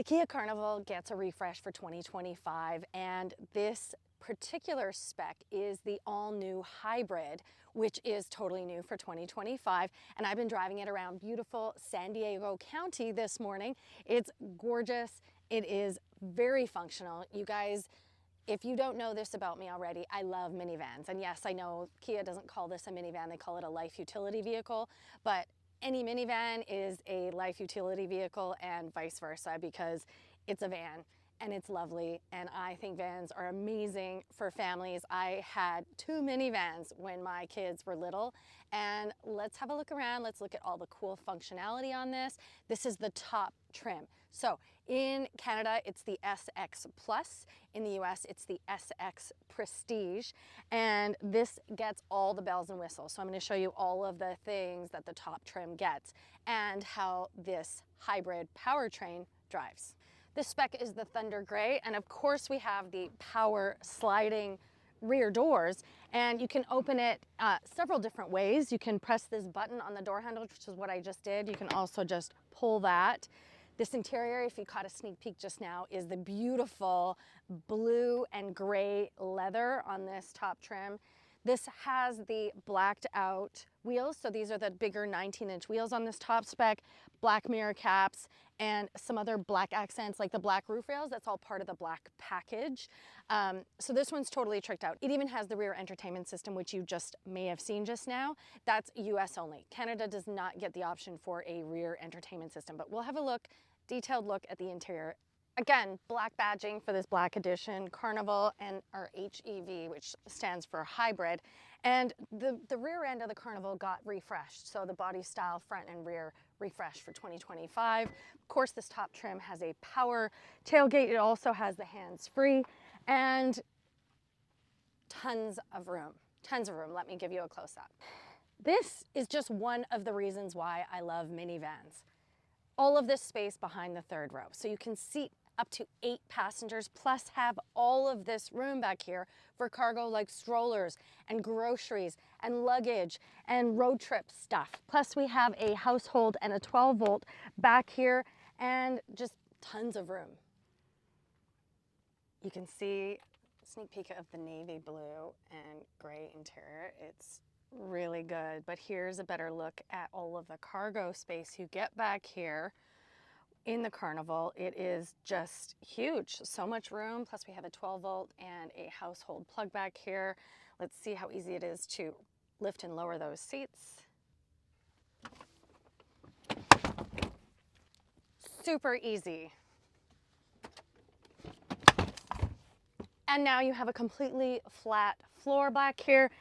The Kia Carnival gets a refresh for 2025, and this particular spec is the all-new hybrid, which is totally new for 2025. And I've been driving it around beautiful San Diego County this morning. It's gorgeous. It is very functional. You guys, if you don't know this about me already, I love minivans. And yes, I know Kia doesn't call this a minivan, they call it a life utility vehicle, but any minivan is a life utility vehicle and vice versa, because it's a van and it's lovely. And I think vans are amazing for families. I had two minivans when my kids were little, and let's have a look around. Let's look at all the cool functionality on this. This is the top trim. So in Canada, it's the SX Plus. In the US, it's the SX Prestige. And this gets all the bells and whistles. So I'm going to show you all of the things that the top trim gets and how this hybrid powertrain drives. This spec is the Thunder Gray, and of course we have the power sliding rear doors, and you can open it several different ways. You can press this button on the door handle, which is what I just did. You can also just pull that. This interior, if you caught a sneak peek just now, is the beautiful blue and gray leather on this top trim. This has the blacked out wheels, so these are the bigger 19-inch wheels on this top spec, black mirror caps, and some other black accents like the black roof rails. That's all part of the black package. So this one's totally tricked out. It even has the rear entertainment system, which you just may have seen just now. That's US only. Canada does not get the option for a rear entertainment system, but we'll have a look, detailed look at the interior. Again, black badging for this black edition, Carnival, and our HEV, which stands for hybrid. And the rear end of the Carnival got refreshed. So the body style, front and rear, refreshed for 2025. Of course, this top trim has a power tailgate. It also has the hands-free and tons of room. Tons of room. Let me give you a close-up. This is just one of the reasons why I love minivans. All of this space behind the third row. So you can seat up to 8 passengers, plus have all of this room back here for cargo like strollers and groceries and luggage and road trip stuff. Plus we have a household and a 12-volt back here and just tons of room. You can see a sneak peek of the navy blue and gray interior. It's really good, but here's a better look at all of the cargo space you get back here. In the Carnival, it is just huge. So much room, plus we have a 12-volt and a household plug back here. Let's see how easy it is to lift and lower those seats. Super easy. And now you have a completely flat floor back here.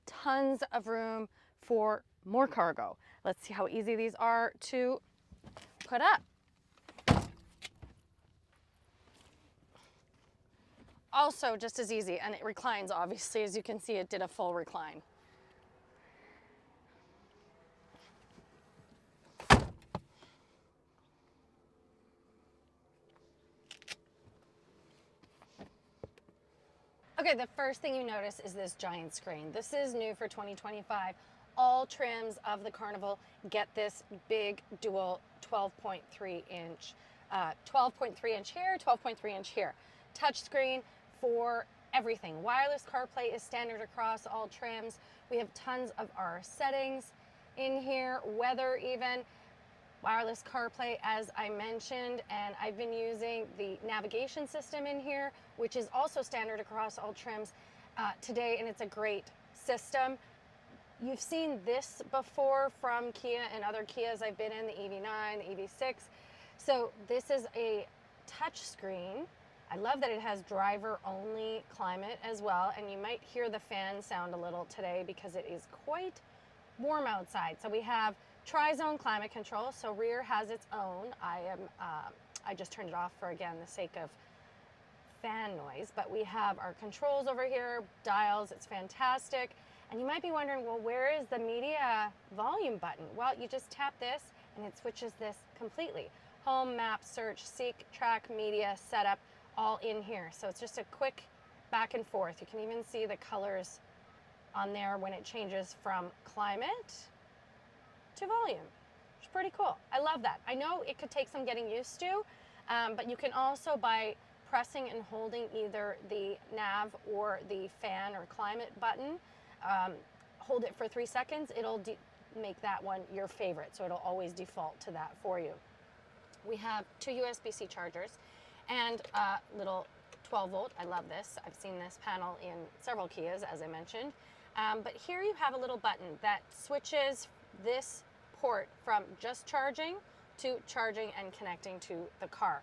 Tons of room for more cargo. Let's see how easy these are to put up. Also just as easy, and it reclines, obviously. As you can see, it did a full recline. Okay, the first thing you notice is this giant screen. This is new for 2025. All trims of the Carnival get this big dual 12.3 inch, 12.3 inch here, 12.3 inch here. Touchscreen for everything. Wireless CarPlay is standard across all trims. We have tons of our settings in here, weather even. Wireless CarPlay, as I mentioned, and I've been using the navigation system in here, which is also standard across all trims today, and it's a great system. You've seen this before from Kia and other Kias I've been in, the EV9, the EV6. So this is a touch screen. I love that it has driver-only climate as well, and you might hear the fan sound a little today because it is quite warm outside. So we have tri-zone climate control, so rear has its own. I just turned it off for, again, the sake of fan noise, but we have our controls over here, dials, it's fantastic. And you might be wondering, well, where is the media volume button? Well, you just tap this and it switches this completely. Home, map, search, seek, track, media, setup, all in here. So it's just a quick back and forth. You can even see the colors on there when it changes from climate to volume, which is pretty cool. I love that. I know it could take some getting used to, But you can also, by pressing and holding either the nav or the fan or climate button, hold it for 3 seconds, it'll make that one your favorite. So it'll always default to that for you. We have 2 USB-C chargers and a little 12 volt. I love this. I've seen this panel in several Kias, as I mentioned. But here you have a little button that switches this port from just charging to charging and connecting to the car.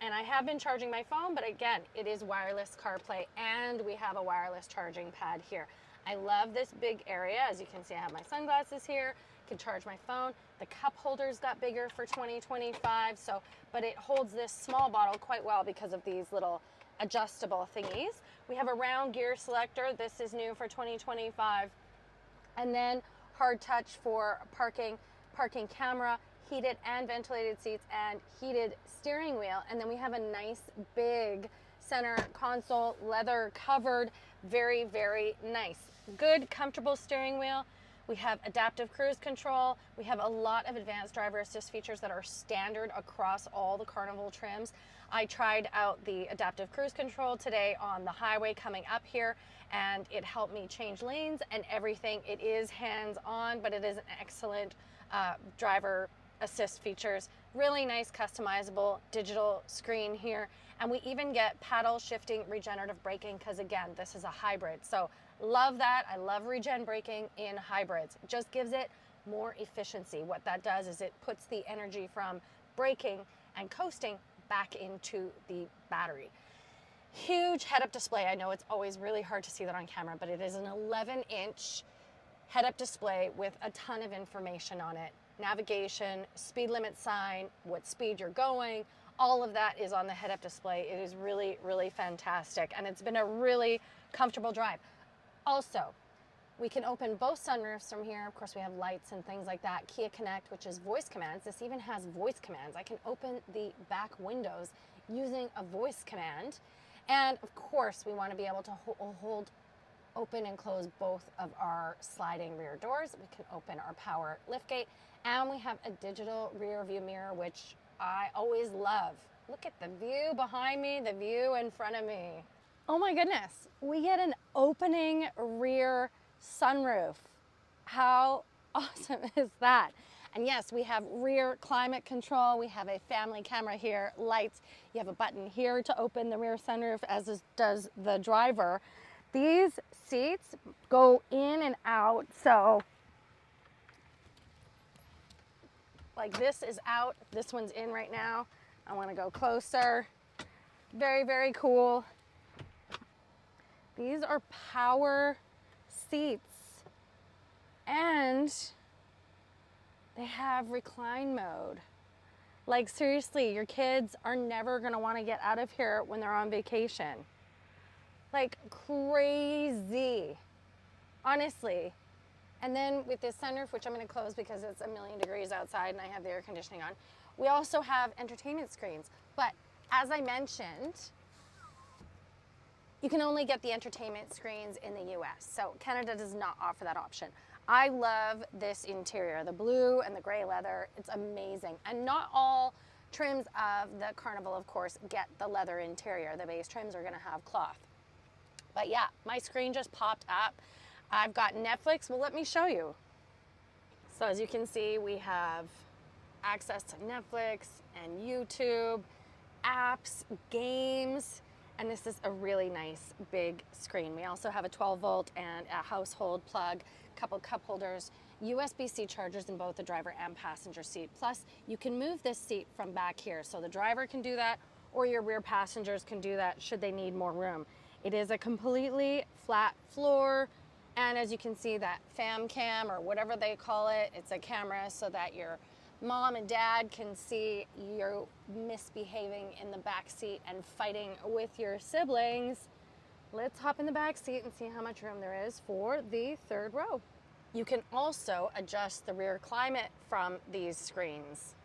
And I have been charging my phone, but again, it is wireless CarPlay, and we have a wireless charging pad here. I love this big area. As you can see, I have my sunglasses here, can charge my phone. The cup holders got bigger for 2025, but it holds this small bottle quite well because of these little adjustable thingies. We have a round gear selector. This is new for 2025. And then hard touch for parking camera, heated and ventilated seats, and heated steering wheel. And then we have a nice big center console, leather covered, very, very nice. Good, comfortable steering wheel. We have adaptive cruise control. We have a lot of advanced driver assist features that are standard across all the Carnival trims. I tried out the adaptive cruise control today on the highway coming up here, and it helped me change lanes and everything. It is hands-on, but it is an excellent driver assist features. Really nice customizable digital screen here. And we even get paddle shifting regenerative braking because, again, this is a hybrid. So love that. I love regen braking in hybrids. It just gives it more efficiency. What that does is it puts the energy from braking and coasting back into the battery. Huge head-up display. I know it's always really hard to see that on camera, but it is an 11-inch head-up display with a ton of information on it. Navigation, speed limit sign, what speed you're going, all of that is on the head-up display. It is really, really fantastic, and it's been a really comfortable drive. Also, we can open both sunroofs from here. Of course, we have lights and things like that. Kia Connect, which is voice commands. This even has voice commands. I can open the back windows using a voice command. And of course, we want to be able to hold open and close both of our sliding rear doors. We can open our power liftgate, and we have a digital rear view mirror, which I always love. Look at the view behind me, the view in front of me. Oh my goodness, we get an opening rear sunroof. How awesome is that? And yes, we have rear climate control. We have a family camera here, lights. You have a button here to open the rear sunroof, as does the driver. These seats go in and out, so like this is out, this one's in right now. I want to go closer. Very, very cool. These are power seats, and they have recline mode. Like seriously, your kids are never gonna want to get out of here when they're on vacation. Like crazy, honestly. And then with this sunroof, which I'm gonna close because it's a million degrees outside and I have the air conditioning on, we also have entertainment screens. But as I mentioned, you can only get the entertainment screens in the US. So Canada does not offer that option. I love this interior, the blue and the gray leather. It's amazing. And not all trims of the Carnival, of course, get the leather interior. The base trims are gonna have cloth. But yeah, my screen just popped up. I've got Netflix. Well, let me show you. So as you can see, we have access to Netflix and YouTube, apps, games, and this is a really nice big screen. We also have a 12 volt and a household plug, couple cup holders, USB-C chargers in both the driver and passenger seat. Plus, you can move this seat from back here. So the driver can do that, or your rear passengers can do that should they need more room. It is a completely flat floor, and as you can see, that fam cam or whatever they call it, it's a camera so that your mom and dad can see you misbehaving in the back seat and fighting with your siblings. Let's hop in the back seat and see how much room there is for the third row. You can also adjust the rear climate from these screens.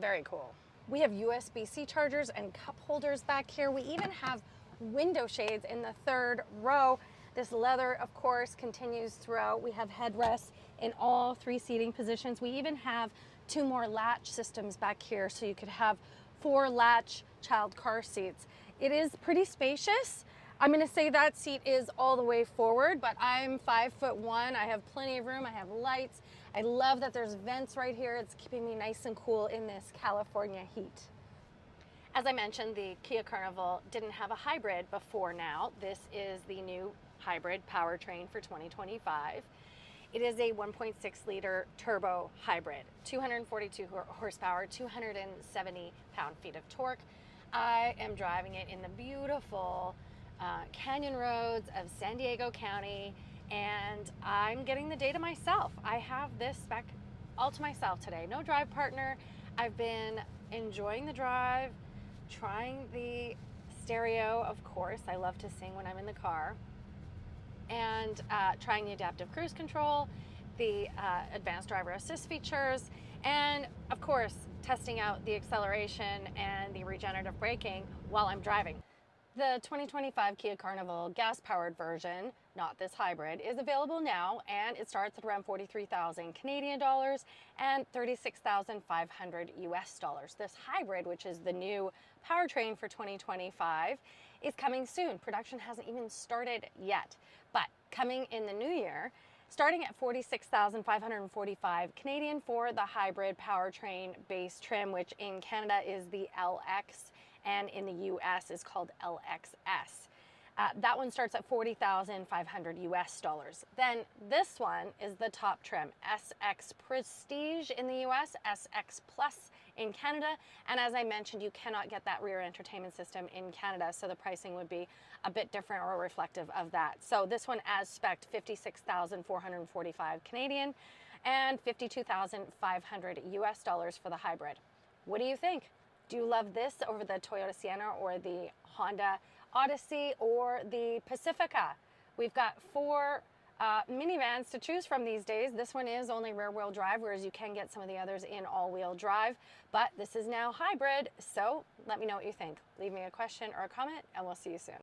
Very cool. We have USB-C chargers and cup holders back here. We even have window shades in the third row. This leather, of course, continues throughout. We have headrests in all 3 seating positions. We even have 2 more latch systems back here, so you could have 4 latch child car seats. It is pretty spacious. I'm gonna say that seat is all the way forward, but I'm 5'1". I have plenty of room, I have lights. I love that there's vents right here. It's keeping me nice and cool in this California heat. As I mentioned, the Kia Carnival didn't have a hybrid before now. This is the new hybrid powertrain for 2025. It is a 1.6 liter turbo hybrid, 242 horsepower, 270 pound-feet of torque. I am driving it in the beautiful canyon roads of San Diego County, and I'm getting the day to myself. I have this spec all to myself today. No drive partner. I've been enjoying the drive, trying the stereo, of course. I love to sing when I'm in the car. And trying the adaptive cruise control, the advanced driver assist features, and of course, testing out the acceleration and the regenerative braking while I'm driving. The 2025 Kia Carnival gas-powered version, not this hybrid, is available now, and it starts at around 43,000 Canadian dollars and 36,500 US dollars. This hybrid, which is the new powertrain for 2025, is coming soon. Production hasn't even started yet, but coming in the new year, starting at 46,545 Canadian for the hybrid powertrain base trim, which in Canada is the LX and in the US is called LXS. That one starts at 40,500 US dollars. Then this one is the top trim, SX Prestige in the US, SX Plus in Canada, and as I mentioned, you cannot get that rear entertainment system in Canada, so the pricing would be a bit different or reflective of that. So this one as spec'd, 56,445 Canadian and 52,500 US dollars for the hybrid. What do you think? Do you love this over the Toyota Sienna or the Honda Odyssey or the Pacifica? We've got 4 minivans to choose from these days. This one is only rear-wheel drive, whereas you can get some of the others in all-wheel drive, but this is now hybrid, so let me know what you think. Leave me a question or a comment, and we'll see you soon.